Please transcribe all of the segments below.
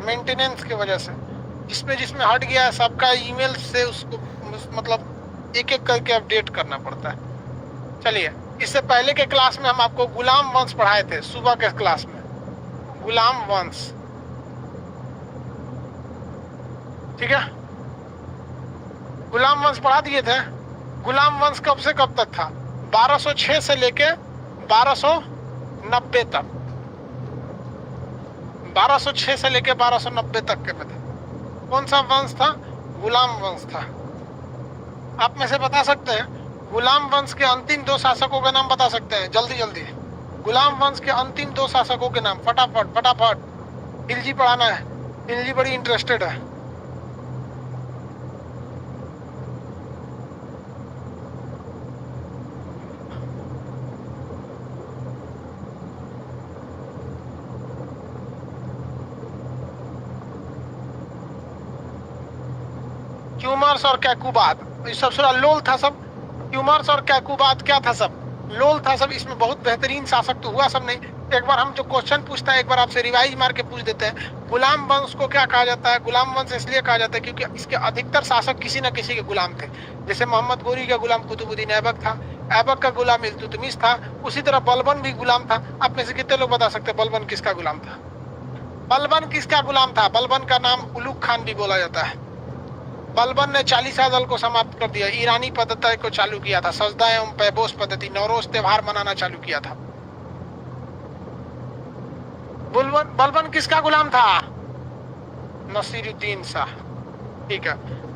Maintenance की वजह से, जिसमें जिसमें हट गया है सबका ईमेल से उसको मतलब एक एक करके अपडेट करना पड़ता है। चलिए, इससे पहले के क्लास में हम आपको गुलाम वंश पढ़ाए थे, सुबह के क्लास में गुलाम वंश, ठीक है, गुलाम वंश पढ़ा दिए थे। गुलाम वंश कब से कब तक था? 1206 से लेके 1290 तक, 1206 से लेके 1290 तक के में था। कौन सा वंश था? गुलाम वंश था। आप में से बता सकते हैं गुलाम वंश के अंतिम 2 शासकों के नाम बता सकते हैं? जल्दी जल्दी गुलाम वंश के अंतिम 2 शासकों के नाम, फटाफट फटाफट। खिलजी पढ़ाना है, खिलजी बड़ी इंटरेस्टेड है। क्यूमर्स और कैकुबाद, सब लोल था सब। क्यूमर्स और कैकुबाद क्या था? सब लोल था सब। इसमें बहुत बेहतरीन शासक तो हुआ सब नहीं। एक बार हम जो क्वेश्चन पूछता है एक बार आपसे रिवाइज मार के पूछ देते हैं। गुलाम वंश को क्या कहा जाता है? गुलाम वंश इसलिए कहा जाता है क्योंकि इसके अधिकतर शासक किसी न किसी के गुलाम थे। जैसे मोहम्मद गोरी का गुलाम कुतुबुद्दीन ऐबक था, ऐबक का गुलाम इल्तुतमिश था, उसी तरह बलबन भी गुलाम था। आप में से कितने लोग बता सकते हैं बलबन किसका गुलाम था? बलबन किसका गुलाम था? बलबन का नाम उलुग खान भी बोला जाता है। बलबन ने चालीसा दल को समाप्त कर दिया, ईरानी पद्धति को चालू किया था, सजदा एवं पैबोस पद्धति, नौरोज त्योहार मनाना चालू किया था। बलबन किसका गुलाम था? नसीरुद्दीन शाह, ठीक है।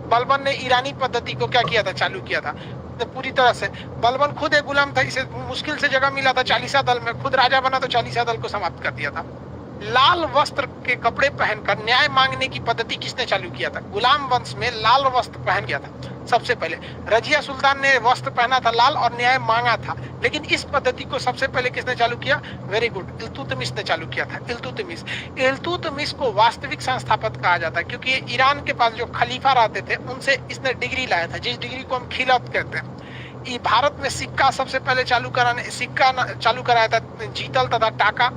बलबन ने ईरानी पद्धति को क्या किया था? चालू किया था पूरी तरह से। बलबन खुद एक गुलाम था, इसे मुश्किल से जगह मिला था चालीसा दल में, खुद राजा बना तो चालीसा दल को समाप्त कर दिया था। लाल वस्त्र के कपड़े पहनकर न्याय मांगने की पद्धति किसने चालू किया था? गुलाम वंश में लाल वस्त्र पहन गया था सबसे पहले। रजिया सुल्तान ने वस्त्र पहना था लाल और न्याय मांगा था, लेकिन इस पद्धति को सबसे पहले किसने चालू किया? वेरी गुड, इल्तुतमिश ने चालू किया था। इल्तुतमिश को वास्तविक संस्थापक कहा जाता है क्योंकि ईरान के पास जो खलीफा रहते थे उनसे इसने डिग्री लाया था, जिस डिग्री को हम खिलाफत कहते हैं। भारत में सिक्का सबसे पहले चालू कराया था जीतल तथा टाका।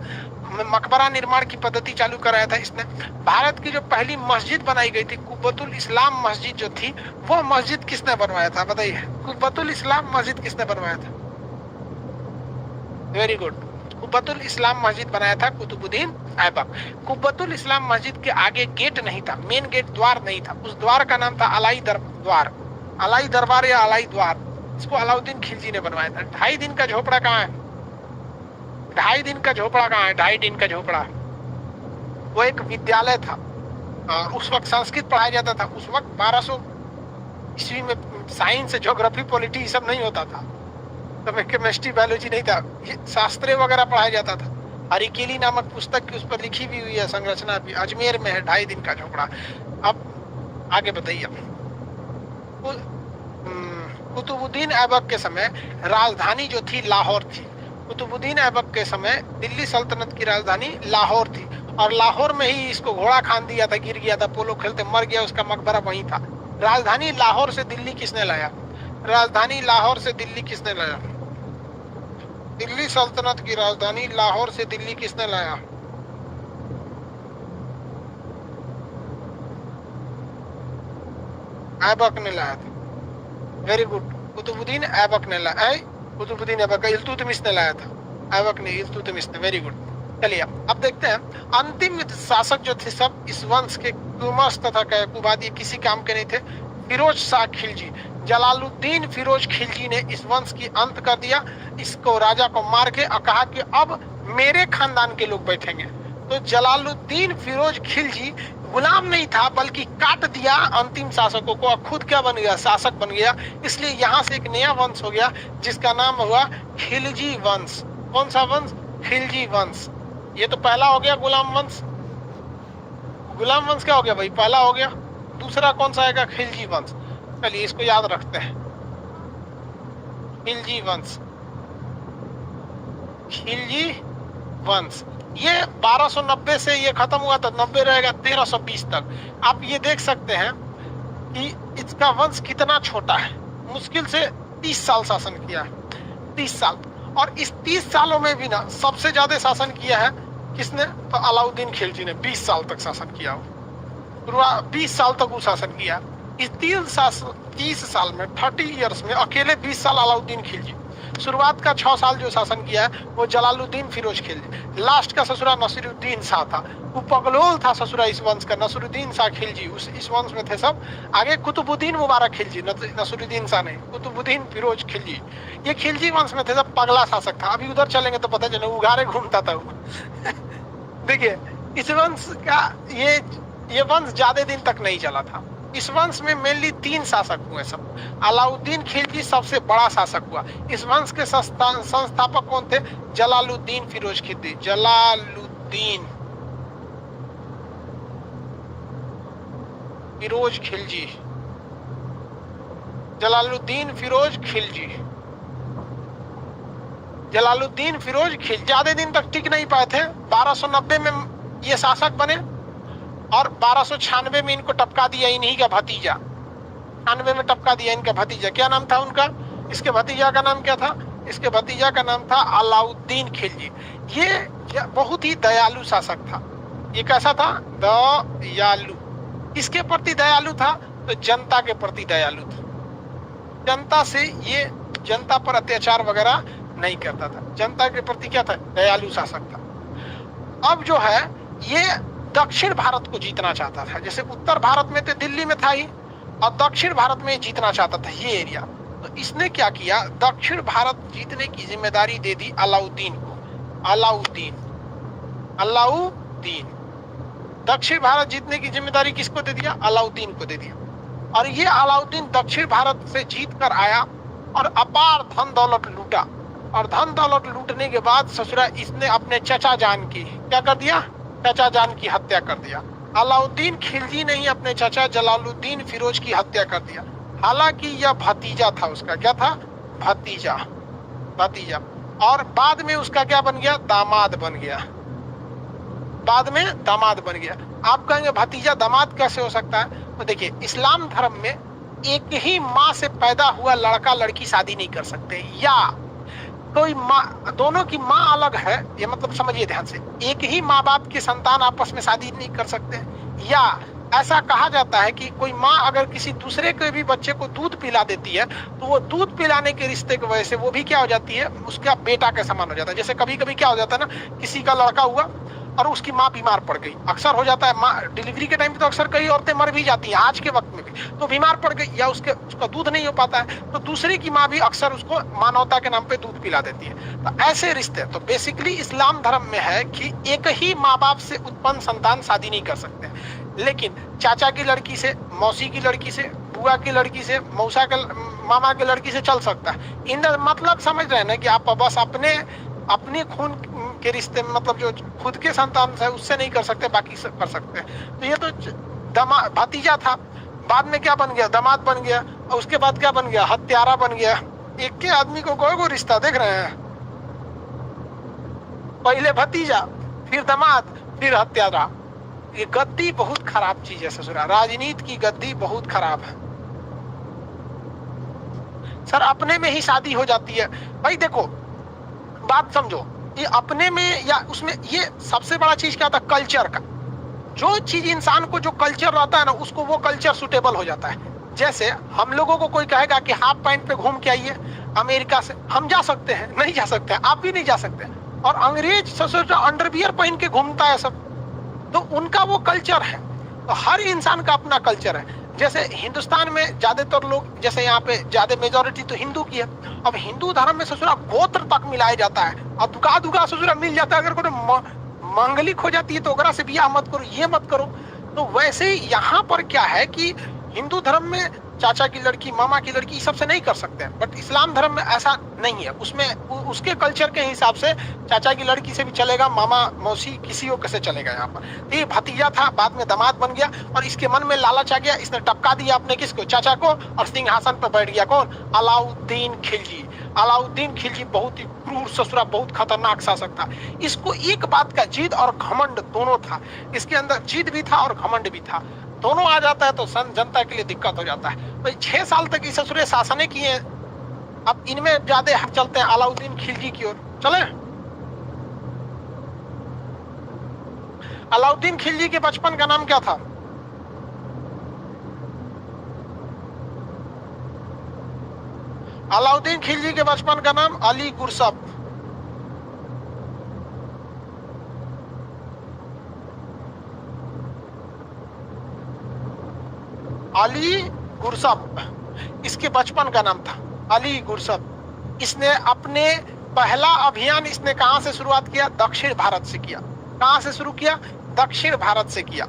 मकबरा निर्माण की पद्धति चालू कराया था इसने। भारत की जो पहली मस्जिद बनाई गई थी कुब्बतुल इस्लाम मस्जिद जो थी, वो मस्जिद किसने बनवाया था? बताइए, कुब्बतुल इस्लाम मस्जिद किसने बनवाया था? वेरी गुड, कुब्बतुल इस्लाम मस्जिद बनाया था कुतुबुद्दीन ऐबक। कुब्बतुल इस्लाम मस्जिद के आगे गेट नहीं था, मेन गेट द्वार नहीं था, उस द्वार का नाम था अलाई द्वार, अलाई दरबार या अलाई द्वार। इसको अलाउद्दीन खिलजी ने बनवाया था। 2.5 दिन का झोपड़ा कहाँ है? 2.5 दिन का झोपड़ा कहाँ है? 2.5 दिन का झोपड़ा वो एक विद्यालय था और उस वक्त संस्कृत पढ़ाया जाता था। उस वक्त 1200 ईस्वी में साइंस, ज्योग्राफी, पॉलिटी सब नहीं होता था, तो में केमिस्ट्री, बायोलॉजी नहीं था, शास्त्र वगैरह पढ़ाया जाता था। हरिकेली नामक पुस्तक की उस पर लिखी भी हुई है, संरचना भी अजमेर में है। 2.5 दिन का झोपड़ा। अब आगे बताइए। कुतुबुद्दीन ऐबक के समय राजधानी जो थी लाहौर थी। कुतुबुद्दीन ऐबक के समय दिल्ली सल्तनत की राजधानी लाहौर थी और लाहौर में ही इसको घोड़ा खान दिया था, गिर गया था, पोलो खेलते मर गया, उसका मकबरा वहीं था। राजधानी लाहौर से दिल्ली किसने लाया? राजधानी लाहौर से दिल्ली किसने लाया? दिल्ली सल्तनत की राजधानी लाहौर से दिल्ली किसने लाया? ऐबक ने लाया था। वेरी गुड, कुतुबुद्दीन ऐबक ने लाया। कुतुबुद्दीन ऐबक, इल्तुतमिश ने लाया था, ऐबक ने, इल्तुतमिश ने। Very good. चलिए अब देखते हैं अंतिम शासक जो थे सब इस वंश के, क्यूमर्स तथा कैकुबाद, ये किसी काम के नहीं थे। फिरोज शाह खिलजी, जलालुद्दीन फिरोज खिलजी ने इस वंश की अंत कर दिया। इसको राजा को मार के और कहा कि अब मेरे खानदान के लोग बैठेंगे। तो जलालुद्दीन फिरोज खिलजी गुलाम नहीं था बल्कि काट दिया अंतिम शासकों को और खुद क्या बन गया? शासक बन गया। इसलिए यहाँ से एक नया वंश हो गया जिसका नाम हुआ खिलजी वंश। कौन सा वंश? खिलजी वंश। ये तो पहला हो गया गुलाम वंश। गुलाम वंश क्या हो गया भाई? पहला हो गया। दूसरा कौन सा आएगा? खिलजी वंश। चलिए इसको याद रखते हैं, खिलजी वंश। खिलजी वंश ये 1290 से ये खत्म हुआ था, 90 रहेगा 1320 तक। आप ये देख सकते हैं कि इसका वंश कितना छोटा है। मुश्किल से 30 साल शासन किया है, 30 साल। और इस 30 सालों में भी ना सबसे ज्यादा शासन किया है किसने? तो अलाउद्दीन खिलजी ने 20 साल तक शासन किया। 20 साल तक वो शासन किया। इस 30 साल में 30 इयर्स में अकेले 20 साल अलाउद्दीन खिलजी। शुरुआत का 6 साल जो शासन किया है वो जलालुद्दीन फिरोज खिलजी। लास्ट का ससुरा नसीरुद्दीन शाह था। वो पगलोल था ससुरा इस वंश का, नसीरुद्दीन शाह खिलजी इस वंश में थे सब। आगे कुतुबुद्दीन मुबारक खिलजी, नसीरुद्दीन शाह नहीं, कुतुबुद्दीन फिरोज खिलजी, ये खिलजी वंश में थे सब। पगला शासक था। अभी उधर चलेंगे तो पता चले उगारे घूमता था वो। देखिए इस वंश का ये वंश ज्यादा दिन तक नहीं चला था। इस वंश में मेनली 3 शासक हुए सब। अलाउद्दीन खिलजी सबसे बड़ा शासक हुआ। इस वंश के संस्थापक कौन थे? जलालुद्दीन फिरोज खिलजी। जलालुद्दीन फिरोज खिलजी, जलालुद्दीन फिरोज खिलजी, जलालुद्दीन फिरोज खिलजी ज्यादा दिन तक टिक नहीं पाए थे। 1290 में ये शासक बने और 1296 में इनको टपका दिया इन्हीं का भतीजा। 96 में टपका दिया इनका भतीजा। क्या नाम था उनका? इसके भतीजा का नाम क्या था? इसके भतीजा का नाम था अलाउद्दीन खिलजी। ये बहुत ही दयालु शासक था। ये कैसा था? दयालु। इसके प्रति दयालु था तो जनता के प्रति दयालु था। जनता से ये जनता पर अत्याचार वगैरह नहीं करता था। जनता के प्रति क्या था? दयालु शासक था। अब जो है ये दक्षिण भारत को जीतना चाहता था। जैसे उत्तर भारत में तो दिल्ली में था ही, और दक्षिण भारत में जीतना चाहता था ये एरिया। तो इसने क्या किया? दक्षिण भारत जीतने की जिम्मेदारी दे दी अलाउद्दीन को। अलाउद्दीन दक्षिण भारत जीतने की जिम्मेदारी किसको दे दिया? अलाउद्दीन को दे दिया। और ये अलाउद्दीन दक्षिण भारत से जीत कर आया और अपार धन दौलत लूटा। और धन दौलत लूटने के बाद ससुरा इसने अपने चचा जान की क्या कर दिया? चचा जान की हत्या कर दिया। अलाउद्दीन खिलजी ने ही अपने चचा जलालुद्दीन फिरोज की हत्या कर दिया। हालांकि यह भतीजा था उसका। क्या था? भतीजा। और बाद में उसका क्या बन गया? दामाद बन गया। बाद में दामाद बन गया। आप कहेंगे भतीजा दामाद कैसे हो सकता है? तो देखिए इस्लाम धर्म में एक ही माँ से पैदा हुआ लड़का लड़की शादी नहीं कर सकते, या कोई माँ, दोनों की माँ अलग है, ये मतलब समझिए ध्यान से, एक ही माँ बाप के संतान आपस में शादी नहीं कर सकते। या ऐसा कहा जाता है कि कोई माँ अगर किसी दूसरे के भी बच्चे को दूध पिला देती है तो वो दूध पिलाने के रिश्ते की वजह से वो भी क्या हो जाती है? उसका बेटा के समान हो जाता है। जैसे कभी कभी क्या हो जाता है ना, किसी का लड़का हुआ और उसकी माँ बीमार पड़ गई। अक्सर हो जाता है, माँ डिलीवरी के टाइम पे तो अक्सर कई औरतें मर भी जाती हैं आज के वक्त में भी, तो बीमार पड़ गई या उसका दूध नहीं हो पाता है तो दूसरे की माँ भी अक्सर उसको मानवता के नाम पे दूध पिला देती है। तो ऐसे रिश्ते तो बेसिकली इस्लाम धर्म में है कि एक ही माँ बाप से उत्पन्न संतान शादी नहीं कर सकते। लेकिन चाचा की लड़की से, मौसी की लड़की से, बुआ की लड़की से, मौसा के मामा की लड़की से चल सकता है। इन मतलब समझ रहे हैं ना कि आप बस अपने खून के रिश्ते में, मतलब जो खुद के संतान है उससे नहीं कर सकते, बाकी सब कर सकते हैं। तो ये तो भतीजा था, बाद में क्या बन गया? दामाद बन गया। और उसके बाद क्या बन गया? हत्यारा बन गया। एक के आदमी को कोई रिश्ता देख रहे हैं, पहले भतीजा, फिर दामाद, फिर हत्यारा। ये गद्दी बहुत खराब चीज है ससुरा। राजनीति की गद्दी बहुत खराब है सर। अपने में ही शादी हो जाती है भाई। देखो बात समझो, ये अपने में या उसमें, ये सबसे बड़ा चीज क्या होता है? कल्चर का। जो चीज इंसान को जो कल्चर रहता है ना, उसको वो कल्चर सुटेबल हो जाता है। जैसे हम लोगों को कोई कहेगा कि हाफ पैंट पे घूम के आइए अमेरिका से, हम जा सकते हैं? नहीं जा सकते, आप भी नहीं जा सकते। और अंग्रेज ससुर अंडरवियर पहन के घूमता है सब, तो उनका वो कल्चर है। तो हर इंसान का अपना कल्चर है। जैसे हिंदुस्तान में ज्यादातर लोग, जैसे यहाँ पे ज्यादा मेजोरिटी तो हिंदू की है। अब हिंदू धर्म में ससुरा गोत्र तक मिलाया जाता है और दुका ससुरा मिल जाता है। अगर कोई मांगलिक हो जाती है तो ओकरा से बियाह मत करो, ये मत करो। तो वैसे ही यहाँ पर क्या है कि हिंदू धर्म में चाचा की लड़की, मामा की लड़की सबसे नहीं कर सकते हैं, बट इस्लाम धर्म में ऐसा नहीं है। उसमें उसके कल्चर के हिसाब से चाचा की लड़की से भी चलेगा, मामा मौसी किसी को कैसे चलेगा यहाँ पर। तो ये भतीजा था, बाद में दामाद बन गया और इसके मन में लालच आ गया, इसने टपका दिया अपने किसको? चाचा को। और सिंहासन पर बैठ गया कौन? अलाउद्दीन खिलजी। अलाउद्दीन खिलजी बहुत ही क्रूर ससुरा, बहुत खतरनाक शासक था। इसको एक बात का जिद और घमंड दोनों था। इसके अंदर जिद भी था और घमंड भी था, दोनों आ जाता है तो जनता के लिए दिक्कत हो जाता है। तो 6 साल तक इस ससुरे शासने किए। अब इनमें ज्यादा चलते हैं अलाउद्दीन खिलजी की ओर। चले अलाउद्दीन खिलजी के बचपन का नाम क्या था? अलाउद्दीन खिलजी के बचपन का नाम अली गुरसप। अली गुरसप इसके बचपन का नाम था, अली गुरसप। इसने अपने पहला अभियान इसने कहां से शुरुआत किया? दक्षिण भारत से किया। कहां से शुरू किया? दक्षिण भारत से किया।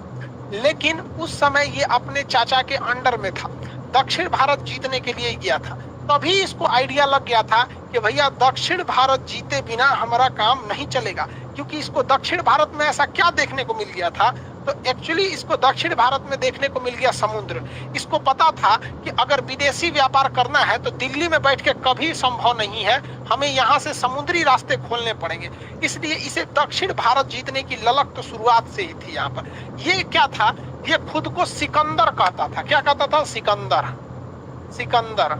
लेकिन उस समय ये अपने चाचा के अंडर में था, दक्षिण भारत जीतने के लिए गया था। तभी इसको आइडिया लग गया था कि भैया दक्षिण भारत जीते बिना हमारा काम नहीं चलेगा, क्योंकि इसको दक्षिण भारत में ऐसा क्या देखने को मिल गया था? तो एक्चुअली इसको दक्षिण भारत में देखने को मिल गया समुद्र। इसको पता था कि अगर विदेशी व्यापार करना है तो दिल्ली में बैठ के कभी संभव नहीं है, हमें यहाँ से समुद्री रास्ते खोलने पड़ेंगे। इसलिए इसे दक्षिण भारत जीतने की ललक तो शुरुआत से ही थी। यहाँ पर ये क्या था? ये खुद को सिकंदर कहता था। क्या कहता था? सिकंदर। सिकंदर।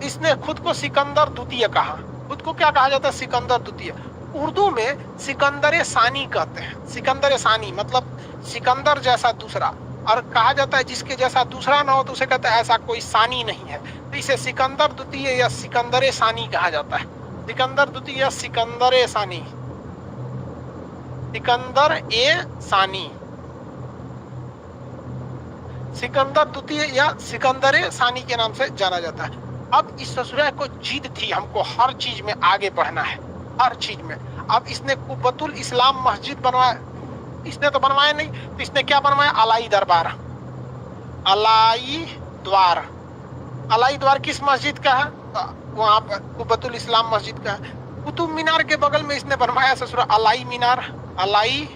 इसने खुद को सिकंदर द्वितीय कहा। खुद को क्या कहा जाता है? सिकंदर द्वितीय। उर्दू में सिकंदर सानी कहते हैं। सिकंदर सानी मतलब सिकंदर जैसा दूसरा, और कहा जाता है जिसके जैसा दूसरा ना हो तो उसे कहते हैं ऐसा कोई सानी नहीं है, तो इसे सिकंदर द्वितीय या सिकंदर सानी कहा जाता है। सिकंदर द्वितीय या सिकंदर सानी, सिकंदर ए सानी, सिकंदर द्वितीय या सिकंदर सानी के नाम से जाना जाता है। अब इस ससुरा को जिद थी, हमको हर चीज में आगे बढ़ना है, हर चीज में। अब इसने कुब्बतुल इस्लाम मस्जिद बनवाया। इसने तो बनवाया नहीं, तो इसने क्या बनवाया? अलाई दरबार, अलाई द्वार। अलाई द्वार किस मस्जिद का है? वहां पर कुब्बतुल इस्लाम मस्जिद का है। कुतुब मीनार के बगल में इसने बनवाया ससुरा अलाई मीनार। अलाई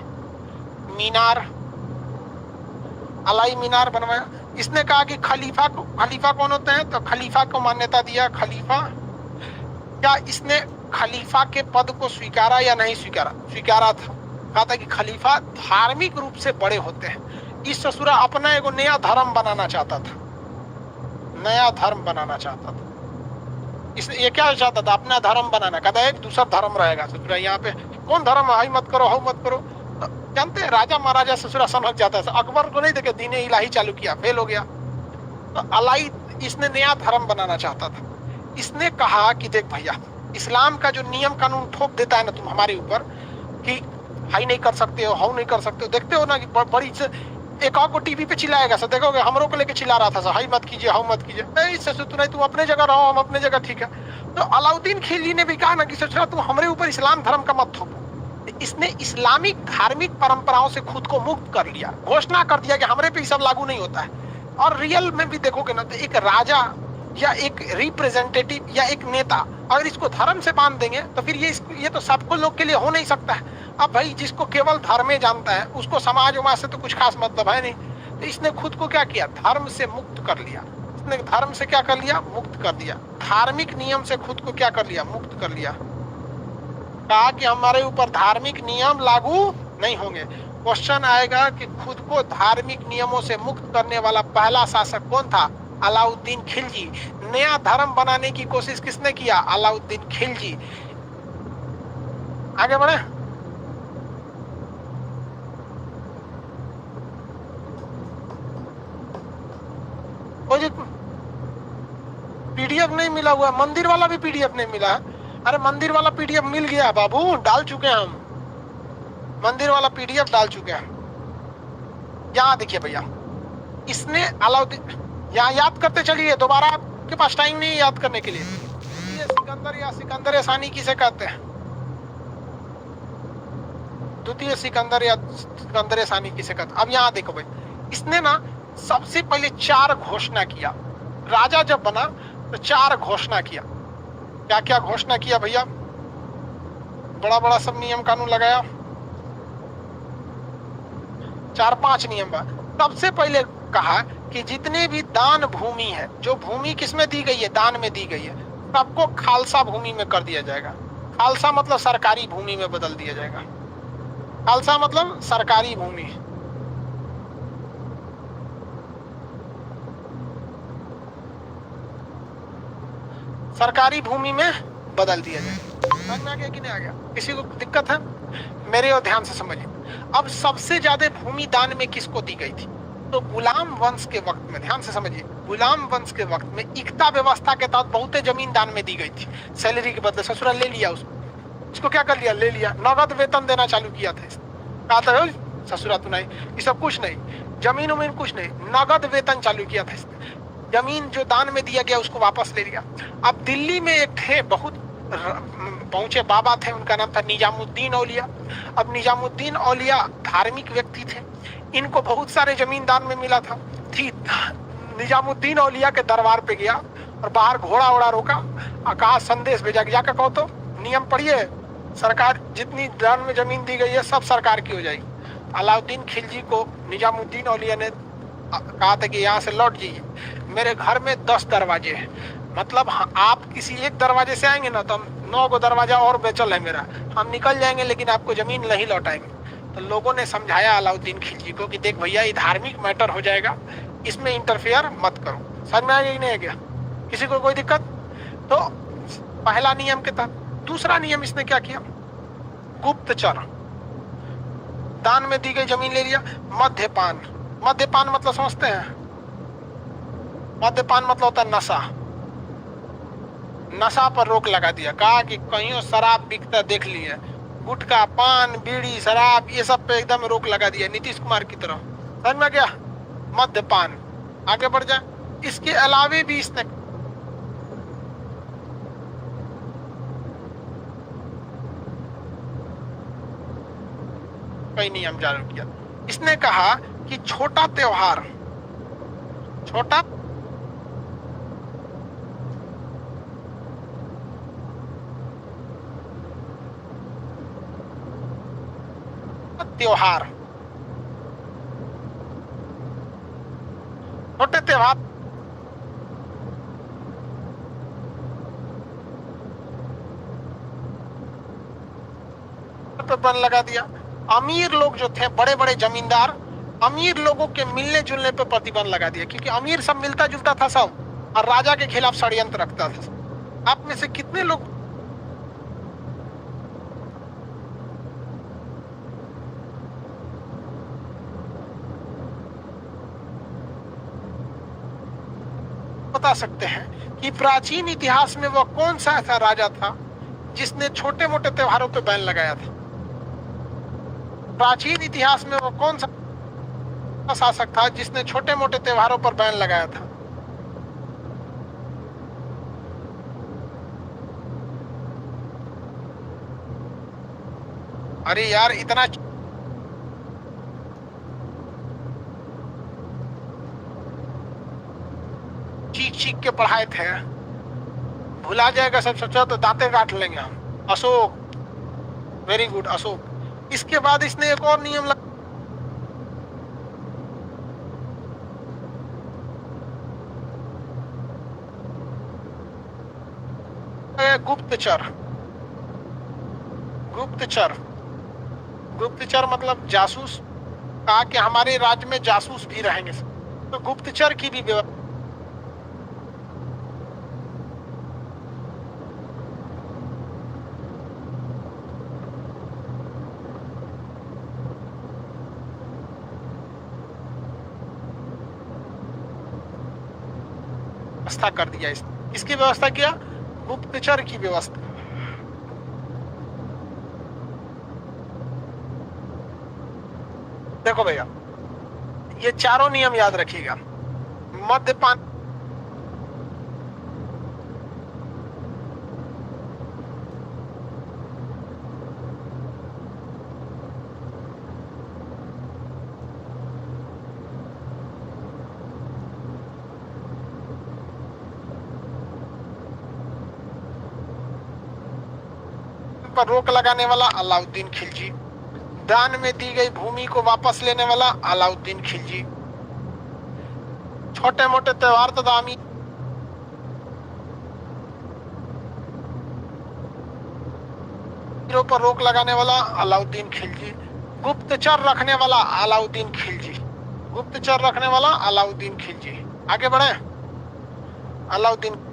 मीनार, अलाई मीनार बनवाया। इसने कहा कि खलीफा कौन होते हैं? तो खलीफा को मान्यता दिया। खलीफा, क्या इसने खलीफा के पद को स्वीकारा या नहीं स्वीकारा? स्वीकारा था। कहा था कि खलीफा धार्मिक रूप से बड़े होते हैं। इस ससुरा अपना एगो नया धर्म बनाना चाहता था, नया धर्म बनाना चाहता था। इसने ये क्या चाहता था? अपना धर्म बनाना। कहता एक दूसरा धर्म रहेगा ससुरा, यहाँ पे कौन धर्म है? मत करो, हो मत करो। तो जानते हैं राजा महाराजा ससुरा समझ जाता है। अकबर को नहीं देखे दीने इलाही चालू किया, फेल हो गया। तो अलाई इसने नया धर्म बनाना चाहता था। इसने कहा कि देख भैया, इस्लाम का जो नियम कानून थोप देता है ना तुम हमारे ऊपर कि हाई नहीं कर सकते हो, हाउ नहीं कर सकते हो, देखते हो ना कि बड़ी से एक और को टीवी पे चिल्लाएगा सर, देखोगे हमरों को लेके चिल्ला रहा था सर, हाई मत कीजिए, हाउ मत कीजिए। नहीं ससुर तू नहीं, तू अपने जगह रहो, हम अपने जगह ठीक है। तो अलाउद्दीन खिलजी ने भी कहा ना कि ससुरा तुम हमारे ऊपर इस्लाम धर्म का मत थोपो। इसने इस्लामिक धार्मिक परंपराओं से खुद को मुक्त कर लिया, घोषणा कर दिया कि हमारे पे सब लागू नहीं होता है। और रियल में भी देखोगे ना तो एक राजा या एक रिप्रेजेंटेटिव या एक नेता अगर इसको धर्म से बांध देंगे तो फिर ये तो सबको लोग के लिए हो नहीं सकता है। अब भाई जिसको केवल धर्म जानता है उसको समाज उमाज से तो कुछ खास मतलब है नहीं। तो इसने खुद को क्या किया? धर्म से मुक्त कर लिया। इसने धर्म से क्या कर लिया? मुक्त कर दिया। धार्मिक नियम से खुद को क्या कर लिया? मुक्त कर लिया। कहा कि हमारे ऊपर धार्मिक नियम लागू नहीं होंगे। क्वेश्चन आएगा कि खुद को धार्मिक नियमों से मुक्त करने वाला पहला शासक कौन था? अलाउद्दीन खिलजी। नया धर्म बनाने की कोशिश किसने किया? अलाउद्दीन खिलजी। आगे बढ़े। पीडीएफ नहीं मिला हुआ, मंदिर वाला भी पीडीएफ नहीं मिला। अरे मंदिर वाला पीडीएफ मिल गया बाबू, डाल चुके हैं हम, मंदिर वाला पीडीएफ डाल चुके हैं। यहाँ देखिए भैया, इसने अलाउद्दीन, यहाँ याद करते चलिए, दोबारा आपके पास टाइम नहीं है याद करने के लिए। ये सिकंदर या सिकंदर सानी किसे कहते हैं? द्वितीय सिकंदर या सिकंदर सानी किसे कहते हैं? अब यहाँ देखो भाई, इसने ना सबसे पहले 4 घोषणा किया। राजा जब बना तो 4 घोषणा किया। क्या क्या घोषणा किया भैया? बड़ा बड़ा सब नियम कानून लगाया, 4-5 नियम। सबसे पहले कहा कि जितने भी दान भूमि है, जो भूमि किसमें दी गई है? दान में दी गई है, सबको खालसा भूमि में कर दिया जाएगा। खालसा मतलब सरकारी भूमि में बदल दिया जाएगा। खालसा मतलब सरकारी भूमि। सरकारी भूमि में बदल दिया जाएगा। समझ में आ गया कि नहीं आ गया? किसी को दिक्कत है? मेरे और ध्यान से समझिए। अब सबसे ज्यादा भूमि दान में किसको दी गई थी? तो गुलाम वंश के वक्त में, ध्यान से समझिए, गुलाम वंश के वक्त में इक्ता व्यवस्था के तहत बहुत जमीन दान में दी गई थी। सैलरी के बदले ससुराल ले लिया, उसको क्या कर लिया, ले लिया, नगद वेतन देना चालू किया था। कहा था ससुरा तू नहीं, ये सब कुछ नहीं, जमीन उमीन कुछ नहीं, नगद वेतन चालू किया था इसने। जमीन जो दान में दिया गया उसको वापस ले लिया। अब दिल्ली में एक थे बहुत पहुंचे बाबा थे, उनका नाम था निजामुद्दीन औलिया। अब निजामुद्दीन औलिया धार्मिक व्यक्ति थे, इनको बहुत सारे जमीन दान में मिला था। निजामुद्दीन औलिया के दरबार पे गया और बाहर घोड़ा वोड़ा रोका और कहा, संदेश भेजा कि जाकर कहो तो नियम पढ़िए, सरकार जितनी दान में जमीन दी गई है सब सरकार की हो जाएगी। अलाउद्दीन खिलजी को निजामुद्दीन औलिया ने कहा था कि यहाँ से लौट जाइए, मेरे घर में 10 दरवाजे हैं, मतलब आप किसी एक दरवाजे से आएंगे ना तो हम 9 गो दरवाजा और बेचल है मेरा, हम निकल जाएंगे लेकिन आपको जमीन नहीं लौटाएंगे। तो लोगों ने समझाया अलाउद्दीन खिलजी को कि देख भैया, ये धार्मिक मैटर हो जाएगा, इसमें इंटरफेयर मत करो। समझ में आ गया कि नहीं आ गया? किसी को कोई दिक्कत? तो पहला नियम के तहत। दूसरा नियम इसने क्या किया, गुप्तचर, दान में दी गई जमीन ले लिया। मद्यपान, मद्यपान मतलब समझते हैं? मद्यपान मतलब होता है नशा, नशा पर रोक लगा दिया। कहा कि कहीं शराब बिकता देख लिए, गुटखा, पान, बीड़ी, शराब, ये सब पे एकदम रोक लगा दिया, नीतीश कुमार की तरह। समझ में गया? मद्यपान। आगे बढ़ जाए। इसके अलावे भी इसने कई नियम जारी किया। इसने कहा कि छोटा त्योहार, छोटा त्योहार, छोटे त्योहार पर बन लगा दिया। अमीर लोग जो थे, बड़े बड़े जमींदार, अमीर लोगों के मिलने जुलने पे प्रतिबंध लगा दिया, क्योंकि अमीर सब मिलता जुलता था सब और राजा के खिलाफ षड्यंत्र रखता था। आप में से कितने लोग बता सकते हैं कि प्राचीन इतिहास में वह कौन सा ऐसा राजा था जिसने छोटे मोटे त्योहारों पे बैन लगाया था? प्राचीन इतिहास में वो कौन सा शासक था जिसने छोटे मोटे त्योहारों पर बैन लगाया था? अरे यार, इतना चीख चीख के पढ़ाए थे, भुला जाएगा सब। सोचा तो दांते काट लेंगे हम। Ashok, very good Ashok. इसके बाद इसने एक और नियम गुप्तचर। गुप्तचर, गुप्तचर मतलब जासूस। कहा कि हमारे राज्य में जासूस भी रहेंगे, तो गुप्तचर की भी व्यवस्था। कर दिया इसने। इसकी व्यवस्था किया, गुप्तचर की व्यवस्था। देखो भैया, ये चारों नियम याद रखिएगा। मद्यपान, पर रोक लगाने वाला अलाउद्दीन खिलजी, दान में दी गई भूमि को वापस लेने वाला अलाउद्दीन खिलजी, छोटे मोटे त्योहार तथा अमीरों पर रोक लगाने वाला अलाउद्दीन खिलजी, गुप्तचर रखने वाला अलाउद्दीन खिलजी, गुप्तचर रखने वाला अलाउद्दीन खिलजी। आगे बढ़े। अलाउद्दीन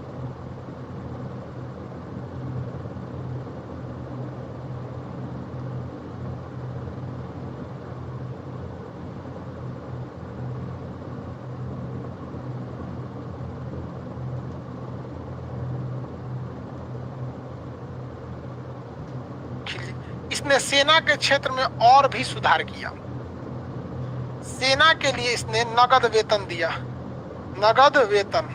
इसने सेना के क्षेत्र में और भी सुधार किया। सेना के लिए इसने नगद वेतन दिया, नगद वेतन,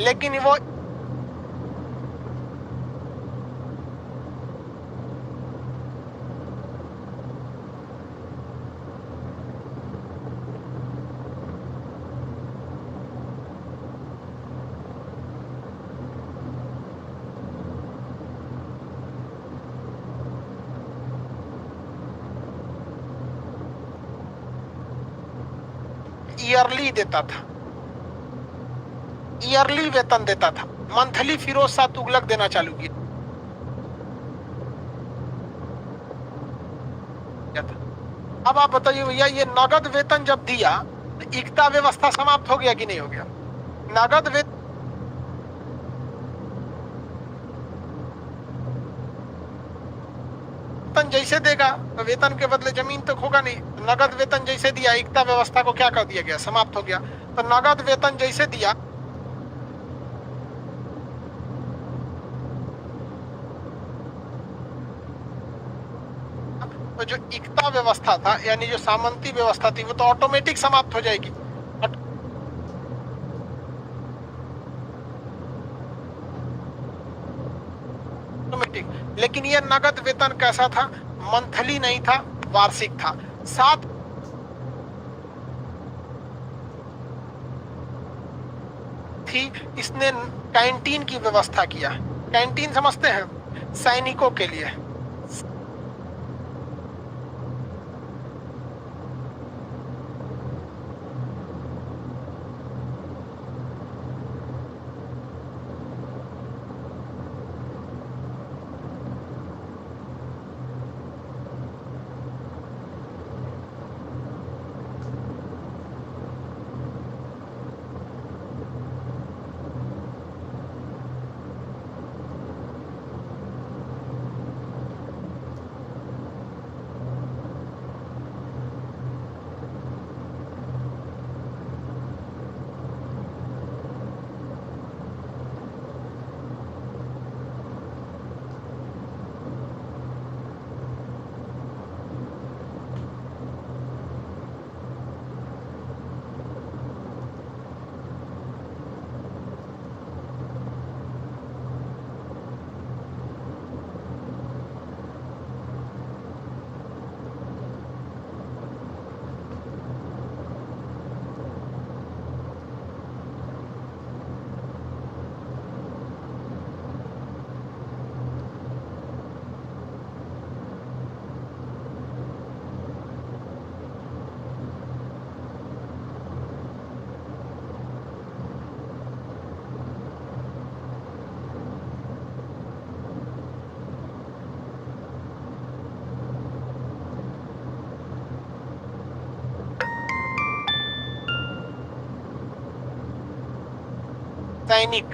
लेकिन वो ईयरली देता था, ईयरली वेतन देता था। मंथली फिरोज शाह तुगलक देना चालू किया। अब आप बताइए भैया, ये नगद वेतन जब दिया तो इकता व्यवस्था समाप्त हो गया कि नहीं हो गया? नगद वेतन जैसे देगा तो वेतन के बदले जमीन तो होगा नहीं। नगद वेतन जैसे दिया, एकता व्यवस्था को क्या कर दिया गया? समाप्त हो गया। तो नगद वेतन जैसे दिया, तो जो एकता व्यवस्था था यानी जो सामंती व्यवस्था थी वो तो ऑटोमेटिक समाप्त हो जाएगी। ऑटोमेटिक। लेकिन ये नगद वेतन कैसा था? मंथली नहीं था, वार्षिक था। साथ थी इसने कैंटीन की व्यवस्था किया। कैंटीन समझते हैं? सैनिकों के लिए। सैनिक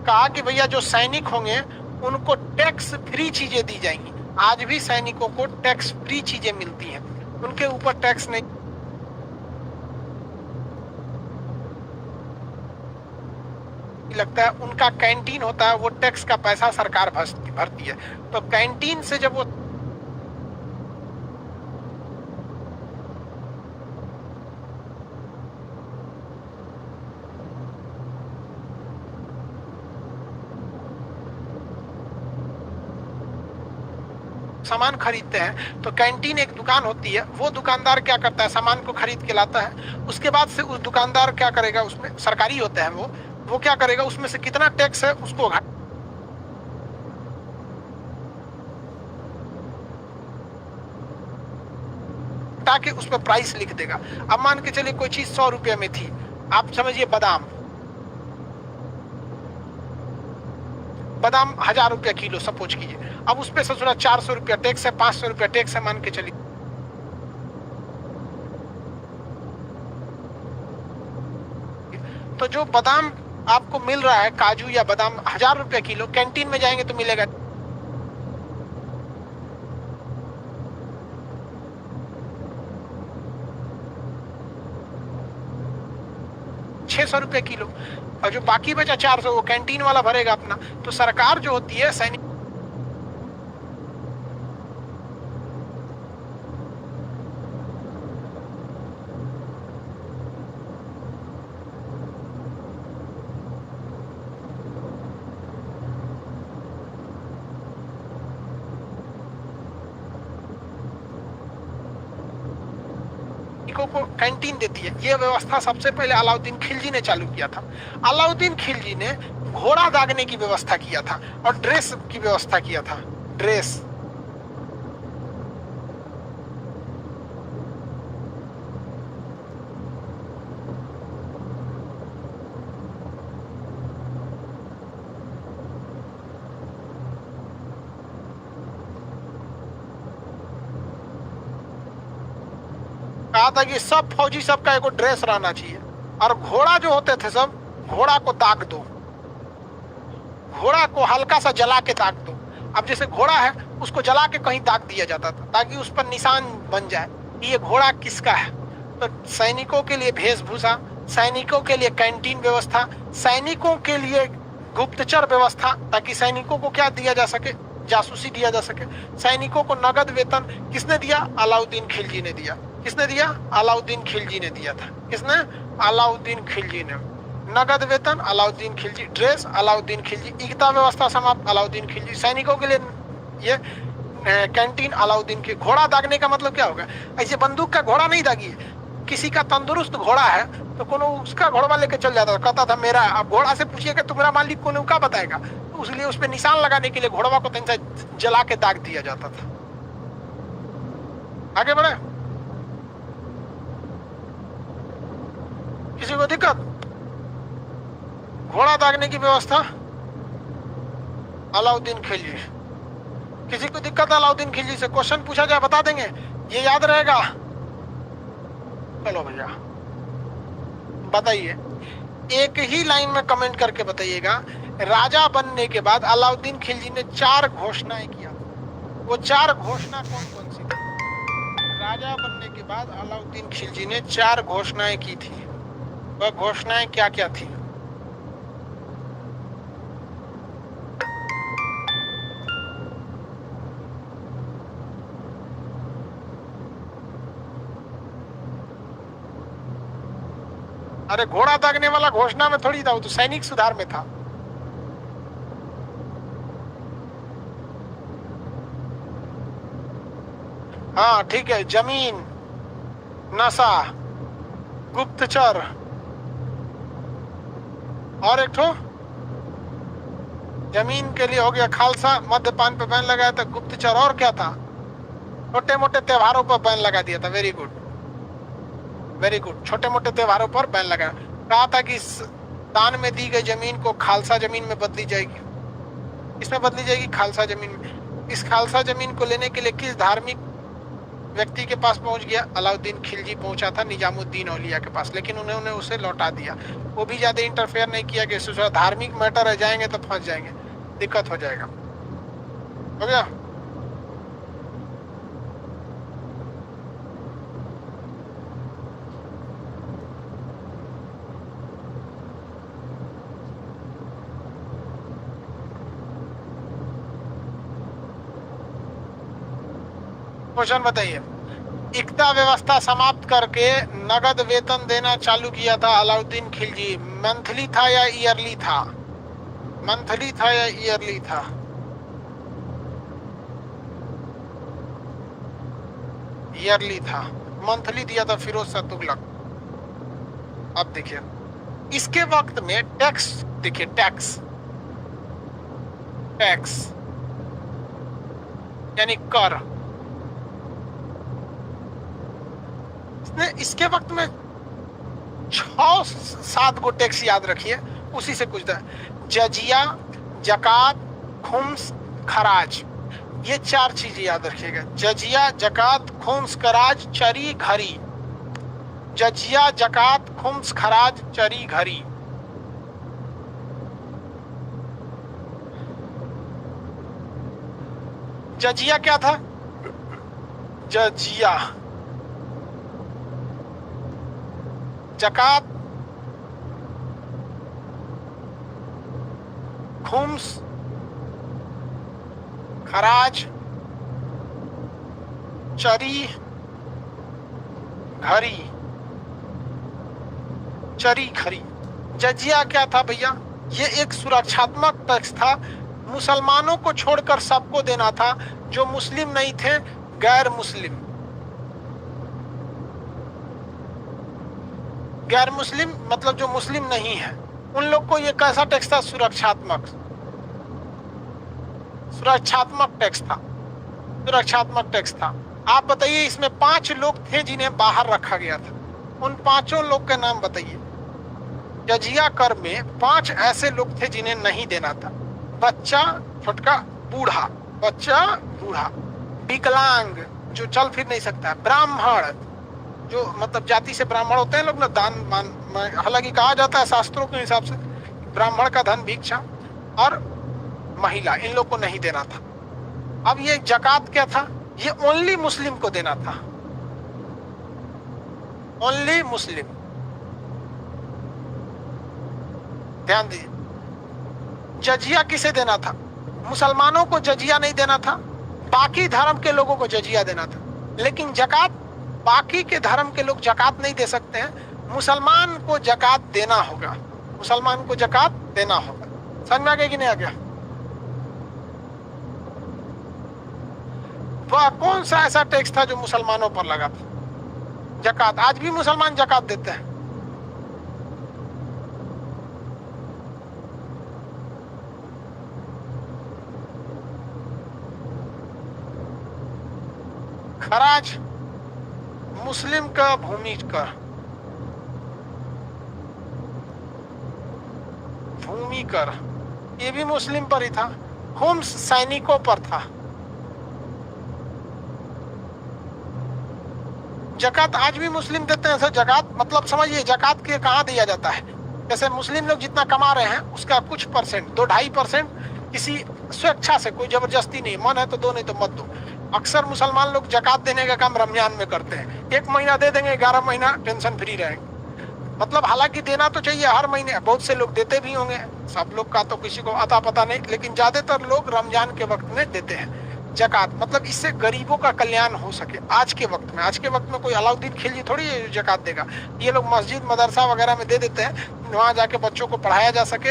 कहा कि भैया जो सैनिक होंगे उनको टैक्स फ्री चीजें दी जाएंगी। आज भी सैनिकों को टैक्स फ्री चीजें मिलती हैं, उनके ऊपर टैक्स नहीं लगता है। उनका कैंटीन होता है, वो टैक्स का पैसा सरकार भरती है। तो कैंटीन से जब वो सामान खरीदते हैं तो कैंटीन एक दुकान होती है, वो दुकानदार क्या करता है? सामान को खरीद के लाता है। उसके बाद से उस दुकानदार क्या करेगा? उसमें सरकारी होता है वो क्या करेगा? उसमें से कितना टैक्स है उसको हटा के उस पर प्राइस लिख देगा। अब मान के चलिए कोई चीज 100 रुपये में थी, आप समझिए बादाम 1000 रुपया किलो सपोज कीजिए। अब उस पे सोचना 400 रुपया टैक्स है, 500 रुपया टैक्स है, मान के चलिए। तो जो बादाम आपको मिल रहा है, काजू या बादाम 1000 रुपया किलो, कैंटीन में जाएंगे तो मिलेगा 600 रुपये किलो। और जो बाकी बचा 400 वो कैंटीन वाला भरेगा अपना। तो सरकार जो होती है सैनिक सैनिकों को कैंटीन देती है। ये व्यवस्था सबसे पहले अलाउद्दीन खिलजी ने चालू किया था। अलाउद्दीन खिलजी ने घोड़ा दागने की व्यवस्था किया था और ड्रेस की व्यवस्था किया था। ड्रेस, कहा था कि सब फौजी सबका एक ड्रेस रहना चाहिए और घोड़ा जो होते थे सब, घोड़ा को दाग दो, घोड़ा को हल्का सा जला के दाग दो। अब जैसे घोड़ा है उसको जला के कहीं दाग दिया जाता था ताकि उस पर निशान बन जाए कि ये घोड़ा किसका है। तो सैनिकों के लिए वेशभूषा, सैनिकों के लिए कैंटीन व्यवस्था, सैनिकों के लिए गुप्तचर व्यवस्था ताकि सैनिकों को क्या दिया जा सके, जासूसी दिया जा सके। सैनिकों को नगद वेतन किसने दिया? अलाउद्दीन खिलजी ने दिया। किसने दिया? अलाउद्दीन खिलजी ने दिया था। किसने? अलाउद्दीन खिलजी ने। नगद वेतन अलाउद्दीन खिलजी, ड्रेस अलाउद्दीन खिलजी, एकता व्यवस्था समाप्त अलाउद्दीन खिलजी, सैनिकों के लिए ये कैंटीन अलाउद्दीन के। घोड़ा दागने का मतलब क्या होगा? ऐसे बंदूक का घोड़ा नहीं दागिए। किसी का तंदुरुस्त घोड़ा है तो कोनो उसका घोड़ा लेके चल जाता, कहता था मेरा। अब घोड़ा से पूछिए कि तुम्हारा मालिक कौन है, क्या बताएगा? तो उसलिए उस पर निशान लगाने के लिए घोड़वा को तन से जला के दाग दिया जाता था। आगे बढ़े, किसी को दिक्कत? घोड़ा दागने की व्यवस्था अलाउद्दीन खिलजी। किसी को दिक्कत अलाउद्दीन खिलजी से? क्वेश्चन पूछा जाए बता देंगे, ये याद रहेगा? चलो भैया बताइए, एक ही लाइन में कमेंट करके बताइएगा। राजा बनने के बाद अलाउद्दीन खिलजी ने 4 घोषणाएं किया। वो 4 घोषणा कौन कौन सी थी? राजा बनने के बाद अलाउद्दीन खिलजी ने 4 घोषणाएं की थी। वह घोषणाएं क्या क्या थी? अरे घोड़ा दागने वाला घोषणा में थोड़ी था, वो तो सैनिक सुधार में था। हाँ ठीक है, जमीन, नशा, गुप्तचर और एक ठो जमीन के लिए हो गया खालसा, मद्यपान पे बैन लगाया था, गुप्तचर और क्या था? छोटे मोटे त्योहारों पर बैन लगा दिया था। वेरी गुड वेरी गुड, छोटे मोटे त्योहारों पर बैन लगाया। कहा था कि दान में दी गई जमीन को खालसा जमीन में बदली जाएगी। इसमें बदली जाएगी खालसा जमीन में। इस खालसा जमीन को लेने के लिए किस धार्मिक व्यक्ति के पास पहुंच गया? अलाउद्दीन खिलजी पहुंचा था निजामुद्दीन औलिया के पास, लेकिन उन्होंने उसे लौटा दिया। वो भी ज्यादा इंटरफेयर नहीं किया कि धार्मिक मैटर है, जाएंगे तो फंस जाएंगे, दिक्कत हो जाएगा। हो गया? क्वेश्चन बताइए। एकता व्यवस्था समाप्त करके नगद वेतन देना चालू किया था अलाउद्दीन खिलजी। मंथली था या ईयरली था? मंथली था या ईयरली था? ईयरली था। मंथली दिया था फिरोज शाह तुगलक। अब देखिए, इसके वक्त में टैक्स देखिए, टैक्स टैक्स यानी कर, इसके वक्त में 6-7 गो टैक्स याद रखिए, उसी से कुछ था। जजिया, जकात, खुम्स, खराज, ये 4 चीजें याद रखिएगा। जजिया, जकात, खुम्स, खराज, चरी, घरी। जजिया, जकात, खुम्स, खराज, चरी, घरी। जजिया क्या था? जजिया, जकात, खुम्स, खराज, चरी, घरी। चरी घरी। जजिया क्या था भैया? ये एक सुरक्षात्मक टैक्स था, मुसलमानों को छोड़कर सबको देना था, जो मुस्लिम नहीं थे, गैर मुस्लिम। गैर मुस्लिम मतलब जो मुस्लिम नहीं है उन लोग को ये कैसा टैक्स था? सुरक्षात्मक टैक्स था, सुरक्षात्मक टैक्स था। आप बताइए, इसमें 5 लोग थे जिन्हें बाहर रखा गया था, उन 5 लोग के नाम बताइए। जजिया कर में 5 ऐसे लोग थे जिन्हें नहीं देना था। बच्चा, छोटका, बूढ़ा, बच्चा, बूढ़ा, विकलांग जो चल फिर नहीं सकता, ब्राह्मण जो मतलब जाति से ब्राह्मण होते हैं लोग ना, दान मान, हालांकि कहा जाता है शास्त्रों के हिसाब से ब्राह्मण का धन भिक्षा, और महिला, इन लोग को नहीं देना था। अब ये जकात क्या था? ये ओनली मुस्लिम को देना था, ओनली मुस्लिम। ध्यान दीजिए, जजिया किसे देना था? मुसलमानों को जजिया नहीं देना था, बाकी धर्म के लोगों को जजिया देना था। लेकिन जकात, बाकी के धर्म के लोग जकात नहीं दे सकते हैं, मुसलमान को जकात देना होगा, मुसलमान को जकात देना होगा। समझ में आ गया कि नहीं आ गया? वह कौन सा ऐसा टैक्स था जो मुसलमानों पर लगा था? जकात। आज भी मुसलमान जकात देते हैं। खराज मुस्लिम का भूमि कर, भूमि कर ये भी मुस्लिम पर ही था, हुम्स सैनिकों पर था। जकात आज भी मुस्लिम देते हैं। सर जकात मतलब समझिए, जकात के कहाँ दिया जाता है? जैसे मुस्लिम लोग जितना कमा रहे हैं उसका कुछ परसेंट, 2-2.5% किसी स्वेच्छा से, कोई जबरदस्ती नहीं, मन है तो दो नहीं तो मत दो। अक्सर मुसलमान लोग जकात देने का काम रमजान में करते हैं, 1 महीना दे देंगे, 11 महीना टेंशन फ्री रहेंगे। मतलब हालांकि देना तो चाहिए हर महीने, बहुत से लोग देते भी होंगे, सब लोग का तो किसी को अता पता नहीं, लेकिन ज्यादातर लोग रमजान के वक्त में देते हैं जकात। मतलब इससे गरीबों का कल्याण हो सके। आज के वक्त में कोई अलाउद्दीन खिलजी थोड़ी जकात देगा, ये लोग मस्जिद मदरसा वगैरह में दे देते हैं, वहां जाके बच्चों को पढ़ाया जा सके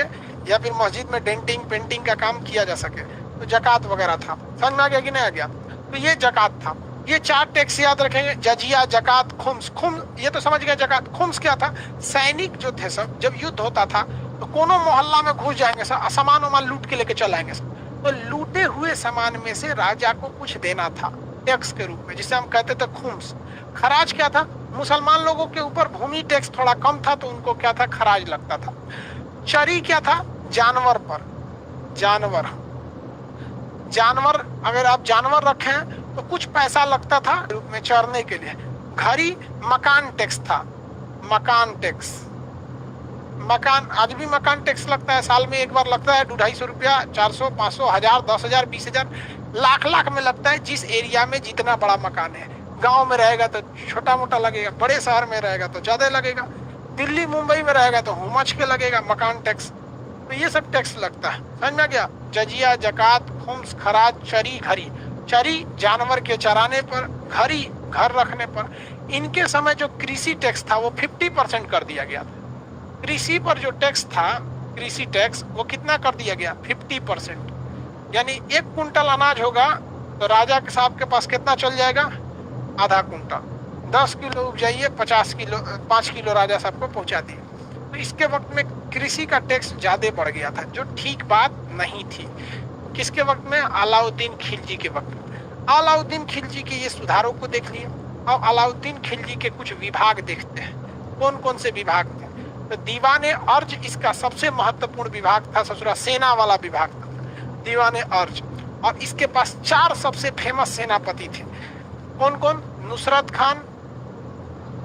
या फिर मस्जिद में डेंटिंग पेंटिंग का काम किया जा सके, तो जकात वगैरह था। समझ में आ गया कि नहीं आ गया? तो ये जकात था। ये 4 टैक्स याद रखेंगे, जजिया, जकात, खुम्स। खुम्स ये तो समझ गया जकात। खुम्स क्या था? सैनिक जो थे सब, जब युद्ध होता था तो कोनो मोहल्ला में घुस जाएंगे सब, सामान वामान लूट के लेके चल आएंगे सब, तो लूटे हुए सामान में से राजा को कुछ देना था टैक्स के रूप में, जिसे हम कहते थे खुम्स। खराज क्या था? मुसलमान लोगों के ऊपर भूमि टैक्स थोड़ा कम था तो उनको क्या था? खराज लगता था। चरी क्या था? जानवर पर, जानवर अगर आप जानवर रखें तो कुछ पैसा लगता था रूप में चरने के लिए। घरी मकान टैक्स था, मकान टैक्स। मकान आज भी मकान टैक्स लगता है, साल में एक बार लगता है, 250 रुपया, 400, 500, 1000, 10,000, 20,000, लाख में लगता है। जिस एरिया में जितना बड़ा मकान है, गांव में रहेगा तो छोटा मोटा लगेगा, बड़े शहर में रहेगा तो ज्यादा लगेगा, दिल्ली मुंबई में रहेगा तो हुमच के लगेगा मकान टैक्स। तो ये सब टैक्स लगता है। समझ में गया? जजिया, जकात, खुम्स, खराज, चरी, घरी। चरी जानवर के चराने पर, घरी घर रखने पर। इनके समय जो कृषि टैक्स था वो 50% कर दिया गया था। कृषि पर जो टैक्स था, कृषि टैक्स, वो कितना कर दिया गया? 50%। यानी 1 कुंटल अनाज होगा तो राजा के साहब के पास कितना चल जाएगा? आधा कुंटल। 10 किलो उपजाइए, 5 किलो राजा साहब को पहुंचा दिए। तो इसके वक्त में कृषि का टैक्स ज्यादा बढ़ गया था, जो ठीक बात नहीं थी। किसके वक्त में? अलाउद्दीन खिलजी के वक्त में। अलाउद्दीन खिलजी के ये सुधारों को देख लिए। अब अलाउद्दीन खिलजी के कुछ विभाग देखते हैं, कौन कौन से विभाग थे। तो दीवाने अर्ज इसका सबसे महत्वपूर्ण विभाग था, ससुरा सेना वाला विभाग था दीवाने अर्ज। और इसके पास 4 सबसे फेमस सेनापति थे। कौन कौन? नुसरत खान,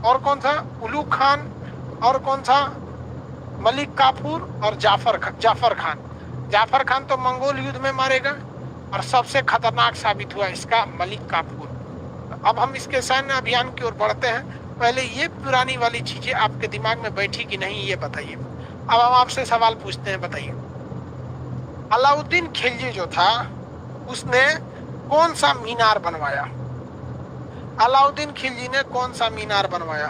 और कौन था? उलूग खान, और कौन था? मलिक काफूर, और जाफर खान। जाफर खान तो मंगोल युद्ध में मारेगा, और सबसे खतरनाक साबित हुआ इसका मलिक काफूर। अब हम इसके सैन्य अभियान की ओर बढ़ते हैं। पहले ये पुरानी वाली चीजें आपके दिमाग में बैठी कि नहीं, ये बताइए। अब हम आपसे सवाल पूछते हैं, बताइए अलाउद्दीन खिलजी जो था उसने कौन सा मीनार बनवाया? अलाउद्दीन खिलजी ने कौन सा मीनार बनवाया?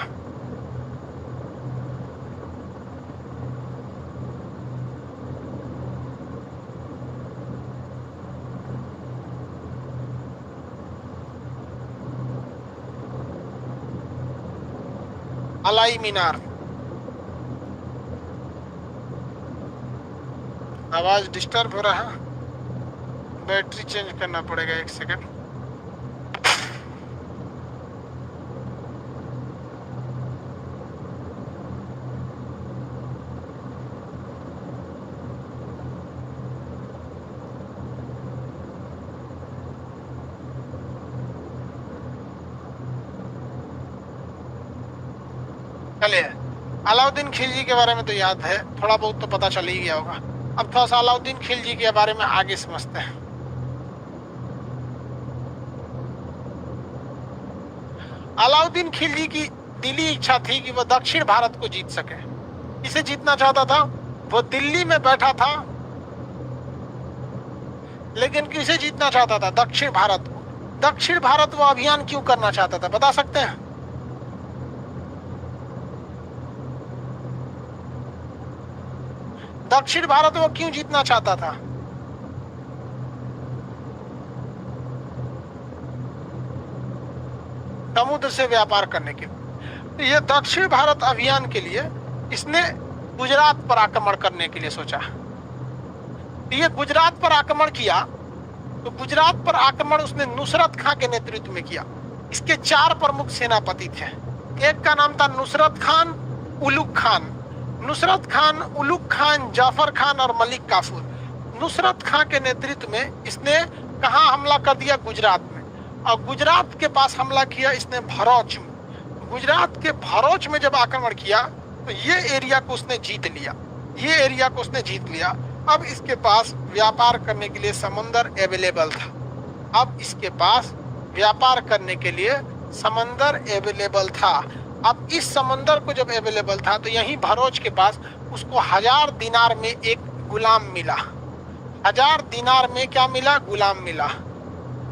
अलाई मीनार। आवाज डिस्टर्ब हो रहा है, बैटरी चेंज करना पड़ेगा, 1 सेकंड। चलिए, अलाउद्दीन खिलजी के बारे में तो याद है, थोड़ा बहुत तो पता चल ही गया होगा। अब थोड़ा सा अलाउद्दीन खिलजी के बारे में आगे समझते हैं। अलाउद्दीन खिलजी की दिली इच्छा थी कि वह दक्षिण भारत को जीत सके। इसे जीतना चाहता था, वो दिल्ली में बैठा था, लेकिन किसे जीतना चाहता था? दक्षिण भारत को। दक्षिण भारत वो अभियान क्यों करना चाहता था, बता सकते हैं? दक्षिण भारत वो क्यों जीतना चाहता था? समुद्र से व्यापार करने के लिए। तो ये दक्षिण भारत अभियान के लिए इसने गुजरात पर आक्रमण करने के लिए सोचा। तो ये गुजरात पर आक्रमण किया, तो गुजरात पर आक्रमण उसने नुसरत खां के नेतृत्व में किया। इसके 4 प्रमुख सेनापति थे। एक का नाम था नुसरत खान, उलुग खान। नुसरत खान, उलुग खान, जाफर खान और मलिक काफूर। नुसरत खां के नेतृत्व में इसने कहाँ हमला कर दिया? गुजरात में। और गुजरात के पास हमला किया इसने भरूच में। गुजरात के भरूच में जब आक्रमण किया तो ये एरिया को उसने जीत लिया। ये एरिया को उसने जीत लिया। अब इसके पास व्यापार करने के लिए समंदर अवेलेबल था। अब इसके पास व्यापार करने के लिए समंदर अवेलेबल था। अब इस समंदर को जब अवेलेबल था तो यहीं भरूच के पास उसको 1000 दिनार में एक गुलाम मिला। 1000 दिनार में क्या मिला? गुलाम मिला।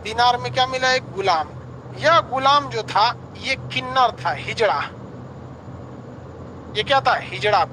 दिनार में क्या मिला? एक गुलाम। यह गुलाम जो था ये किन्नर था, हिजड़ा। ये क्या था? हिजड़ा।